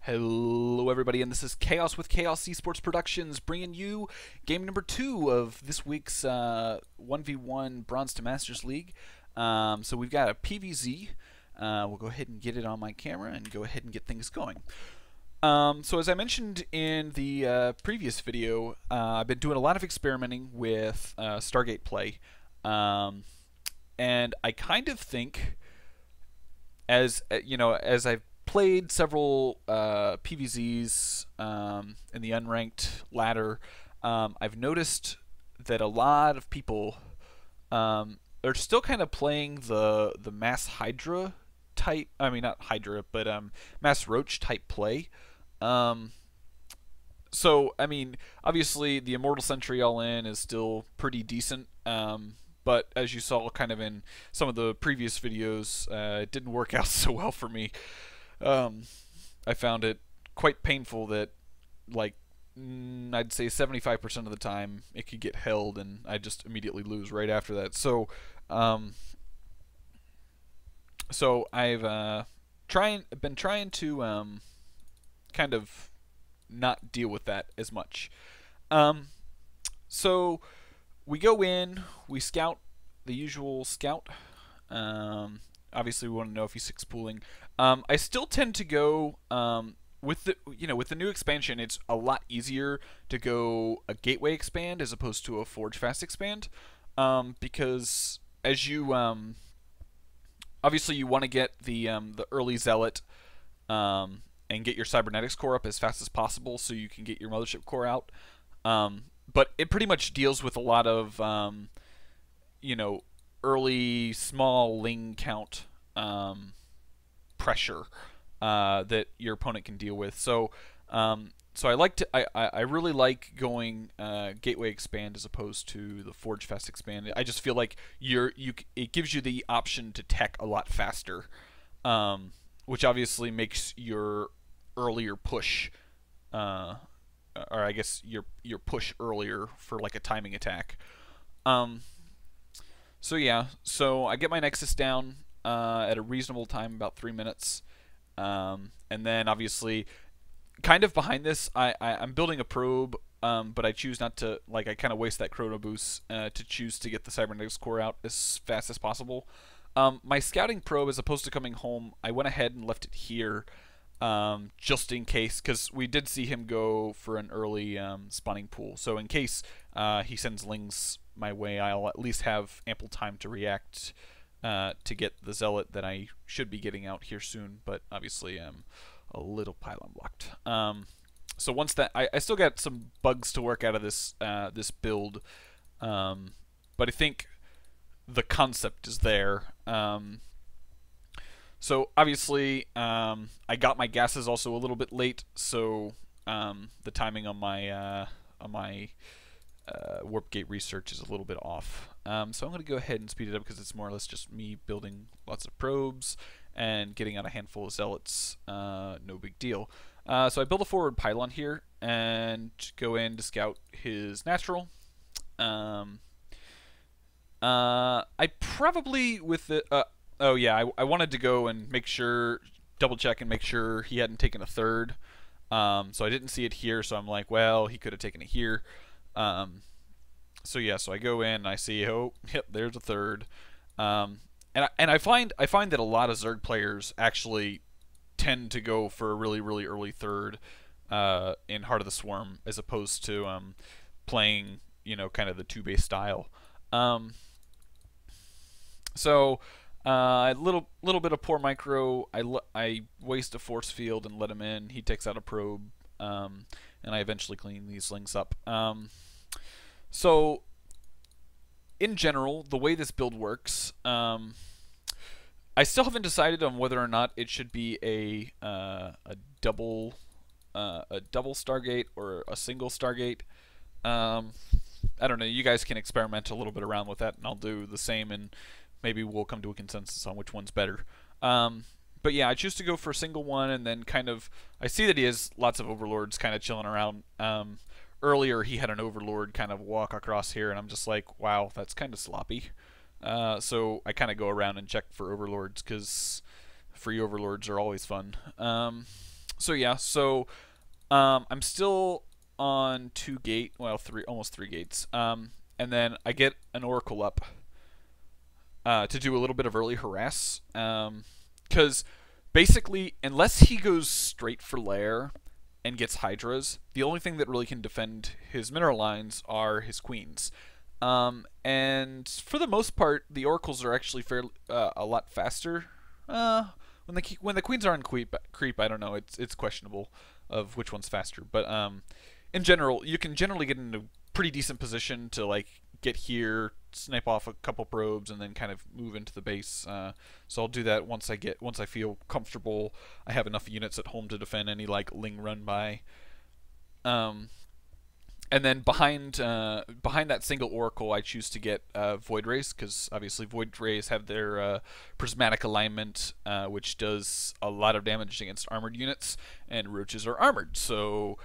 Hello everybody, and this is Chaos with Chaos Esports Productions, bringing you game number 2 of this week's 1v1 Bronze to Masters League. So we've got a PvZ. We'll go ahead and get it on my camera and go ahead and get things going. So as I mentioned in the previous video, I've been doing a lot of experimenting with Stargate play. And I kind of think, as I've played several PvZs in the unranked ladder, I've noticed that a lot of people are still kind of playing the mass Hydra type. I mean, not Hydra, but mass Roach type play. So I mean, obviously the Immortal Sentry All in is still pretty decent. But as you saw kind of in some of the previous videos, it didn't work out so well for me. I found it quite painful that, like, I'd say 75% of the time it could get held and I just immediately lose right after that. So I've been trying to kind of not deal with that as much. So we go in, we scout the usual scout. Obviously, we want to know if he's 6 pooling. I still tend to go with the new expansion. It's a lot easier to go a gateway expand as opposed to a forge fast expand, because as you obviously you want to get the early zealot and get your cybernetics core up as fast as possible so you can get your mothership core out. But it pretty much deals with a lot of early small ling count pressure that your opponent can deal with. So I really like going gateway expand as opposed to the forge fast expand. I just feel like it gives you the option to tech a lot faster, which obviously makes your earlier push, or I guess your push earlier for like a timing attack. So yeah, so I get my Nexus down at a reasonable time, about 3 minutes, and then obviously, kind of behind this, I'm building a probe, but I choose not to. Like, I kind of waste that chrono boost to choose to get the cybernetics core out as fast as possible. My scouting probe, as opposed to coming home, I went ahead and left it here, just in case, because we did see him go for an early spawning pool. So in case he sends lings my way, I'll at least have ample time to react to get the zealot that I should be getting out here soon. But obviously I'm a little pylon blocked. So once that, I still got some bugs to work out of this this build, but I think the concept is there. So obviously, I got my gases also a little bit late, so the timing on my warp gate research is a little bit off. So I'm going to go ahead and speed it up because it's more or less just me building lots of probes and getting out a handful of zealots. No big deal. So I build a forward pylon here and go in to scout his natural. I probably with the oh yeah, I wanted to go and make sure, double check and make sure he hadn't taken a third. So I didn't see it here, so I'm like, well, he could have taken it here. So yeah, so I go in and I see, oh, yep, there's a third. And I find that a lot of Zerg players actually tend to go for a really early third in Heart of the Swarm, as opposed to playing, kind of the 2-base style. So a little bit of poor micro. I waste a force field and let him in. He takes out a probe, and I eventually clean these links up. So in general, the way this build works, I still haven't decided on whether or not it should be a double Stargate or a single Stargate. I don't know. You guys can experiment a little bit around with that, and I'll do the same, and maybe we'll come to a consensus on which one's better. But yeah, I choose to go for a single one, and then kind of, I see that he has lots of overlords kind of chilling around. Earlier, he had an overlord kind of walk across here, and I'm just like, wow, that's kind of sloppy. So I kind of go around and check for overlords, because free overlords are always fun. So yeah, so I'm still on 2 gate, well, three, almost 3 gates. And then I get an Oracle up to do a little bit of early harass. Because basically, unless he goes straight for lair and gets Hydras, the only thing that really can defend his mineral lines are his queens. And for the most part, the oracles are actually fairly a lot faster. When the queens are on creep, I don't know. It's questionable of which one's faster. But in general, you can generally get into pretty decent position to like get here, snipe off a couple probes, and then kind of move into the base. So I'll do that once I feel comfortable. I have enough units at home to defend any like Ling run by. And then behind that single oracle, I choose to get Voidrays, because obviously Voidrays have their prismatic alignment, which does a lot of damage against armored units, and roaches are armored. So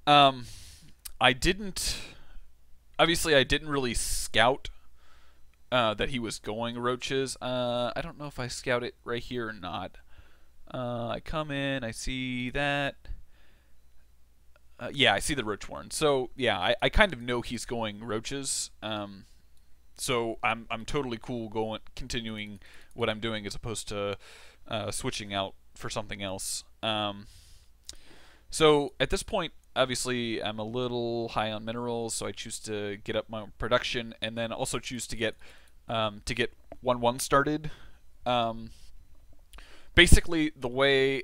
I didn't really scout that he was going roaches. I don't know if I scout it right here or not. I come in, I see that. Yeah, I see the roach warren. So yeah, I kind of know he's going roaches. So I'm totally cool continuing what I'm doing as opposed to switching out for something else. So at this point, obviously I'm a little high on minerals, so I choose to get up my production, and then also choose to get 1-1 started. Basically, the way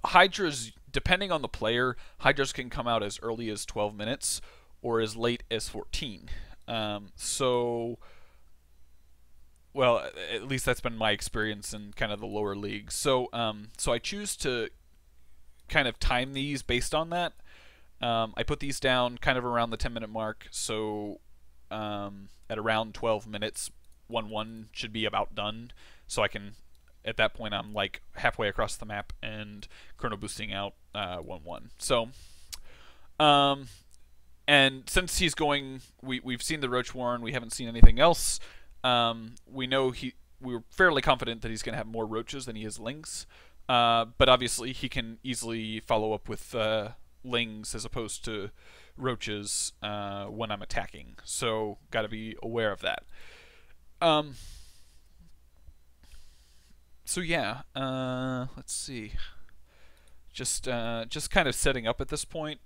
Hydras, depending on the player, Hydras can come out as early as 12 minutes or as late as 14. Well, at least that's been my experience in kind of the lower leagues. So I choose to kind of time these based on that. I put these down kind of around the 10-minute mark, so at around 12 minutes, 1-1 should be about done. So I can, at that point, I'm like halfway across the map and chrono boosting out 1-1. So, and since he's going, we've seen the roach warren, we haven't seen anything else. We're fairly confident that he's going to have more roaches than he has lings. But obviously he can easily follow up with lings as opposed to roaches when I'm attacking. So got to be aware of that. So yeah, let's see. Just kind of setting up at this point.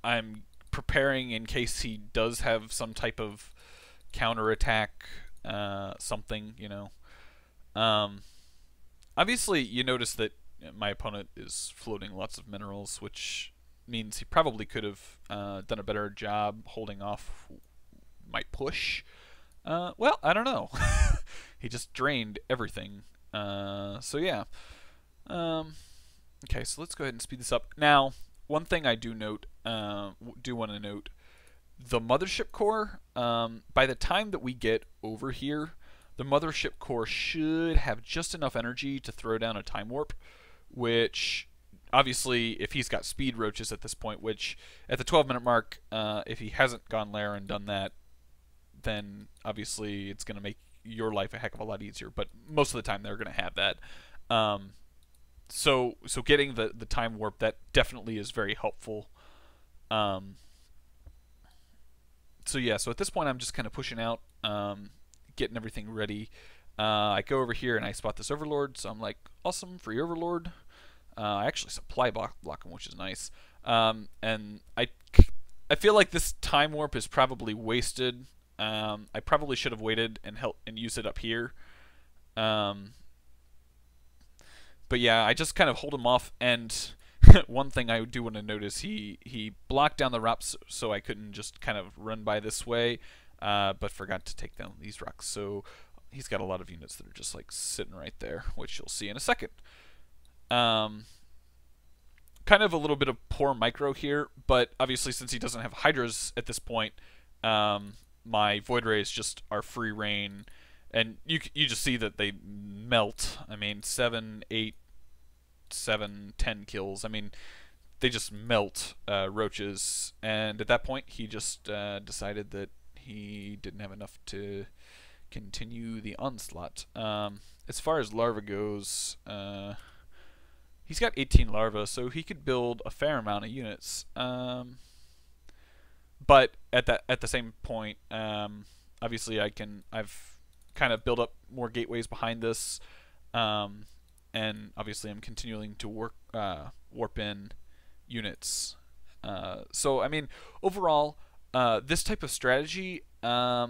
I'm preparing in case he does have some type of counterattack, something, you know. Obviously, you notice that my opponent is floating lots of minerals, which means he probably could have done a better job holding off my push. Well, I don't know. He just drained everything. So yeah. Okay, so let's go ahead and speed this up. Now, one thing I do want to note, the mothership core, by the time that we get over here, the mothership core should have just enough energy to throw down a time warp, which obviously, if he's got speed roaches at this point, which at the 12-minute mark, if he hasn't gone lair and done that, then obviously it's going to make your life a heck of a lot easier. But most of the time they're going to have that. So getting the time warp, that definitely is very helpful. So yeah, so at this point I'm just kind of pushing out, getting everything ready. I go over here and I spot this overlord, so I'm like, awesome, free overlord. I actually supply block him, which is nice. And I feel like this time warp is probably wasted. I probably should have waited and used it up here. But yeah, I just kind of hold him off, and one thing I do want to notice, he blocked down the rocks so I couldn't just kind of run by this way, but forgot to take down these rocks. So he's got a lot of units that are just like sitting right there, which you'll see in a second. Kind of a little bit of poor micro here, but obviously since he doesn't have Hydras at this point, my Void Rays just are free reign, and you just see that they melt. I mean, 7, 8, 7, 10 kills. I mean, they just melt roaches, and at that point he just decided that he didn't have enough to continue the onslaught. As far as larva goes, he's got 18 larvae, so he could build a fair amount of units. But at the same point, obviously I've kind of built up more gateways behind this, and obviously I'm continuing to warp in units. So I mean, overall, this type of strategy, I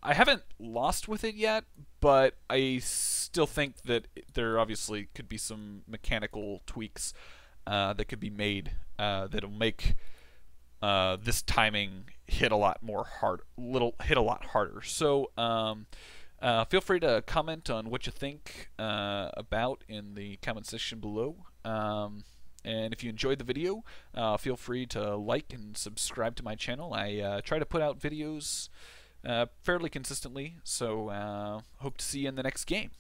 haven't lost with it yet, but I still think that there obviously could be some mechanical tweaks that could be made that'll make this timing hit a lot harder. So feel free to comment on what you think about in the comment section below. And if you enjoyed the video, feel free to like and subscribe to my channel. I try to put out videos fairly consistently, so hope to see you in the next game.